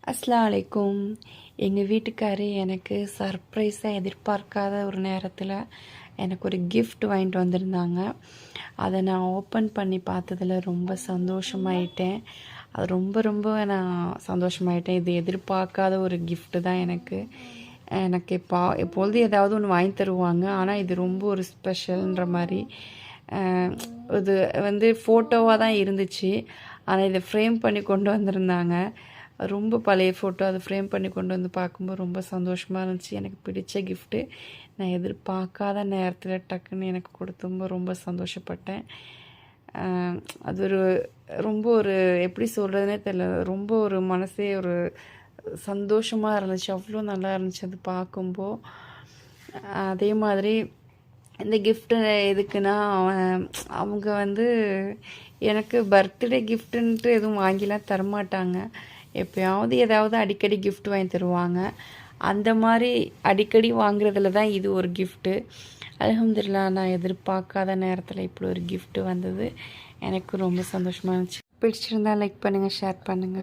அஸ்ஸலாமு அலைக்கும். எங்கள் வீட்டுக்காரு எனக்கு சர்ப்ரைஸாக எதிர்பார்க்காத ஒரு நேரத்தில் எனக்கு ஒரு கிஃப்ட் வாங்கிட்டு வந்திருந்தாங்க. அதை நான் ஓப்பன் பண்ணி பார்த்ததில் ரொம்ப சந்தோஷமாயிட்டேன். அது ரொம்ப ரொம்ப நான் சந்தோஷமாயிட்டேன். இது எதிர்பார்க்காத ஒரு கிஃப்ட்டு தான் எனக்கு. எனக்கு எப்பொழுது ஏதாவது ஒன்று வாங்கி தருவாங்க. ஆனால் இது ரொம்ப ஒரு ஸ்பெஷல்ன்ற மாதிரி. இது ஃபோட்டோவாக தான் இருந்துச்சு. ஆனால் இதை ஃப்ரேம் பண்ணி கொண்டு வந்திருந்தாங்க. ரொம்ப பழைய ஃபோட்டோ. அதை ஃப்ரேம் பண்ணி கொண்டு வந்து பார்க்கும்போது ரொம்ப சந்தோஷமாக இருந்துச்சு. எனக்கு பிடிச்ச கிஃப்ட்டு. நான் எதிர்பார்க்காத நேரத்தில் டக்குன்னு எனக்கு கொடுத்தும்போது ரொம்ப சந்தோஷப்பட்டேன். அது ரொம்ப எப்படி சொல்கிறதுனே தெரியல. ரொம்ப ஒரு மனசே ஒரு சந்தோஷமாக இருந்துச்சு. அவ்வளோ நல்லா இருந்துச்சு அது பார்க்கும்போது. அதே மாதிரி இந்த கிஃப்ட்டு எதுக்குன்னா அவங்க எனக்கு பர்த்டே கிஃப்ட்டுன்ட்டு எதுவும் வாங்கிலாம் தரமாட்டாங்க. எப்போயாவது ஏதாவது அடிக்கடி கிஃப்ட் வாங்கி தருவாங்க. அந்த மாதிரி அடிக்கடி வாங்குறதுல தான் இது ஒரு கிஃப்ட்டு. அல்ஹம்துலில்லாஹ், நான் எதிர்பார்க்காத நேரத்தில் இப்படி ஒரு கிஃப்ட்டு வந்தது எனக்கு ரொம்ப சந்தோஷமாக இருந்துச்சு. பிடிச்சிருந்தா லைக் பண்ணுங்கள், ஷேர் பண்ணுங்கள்.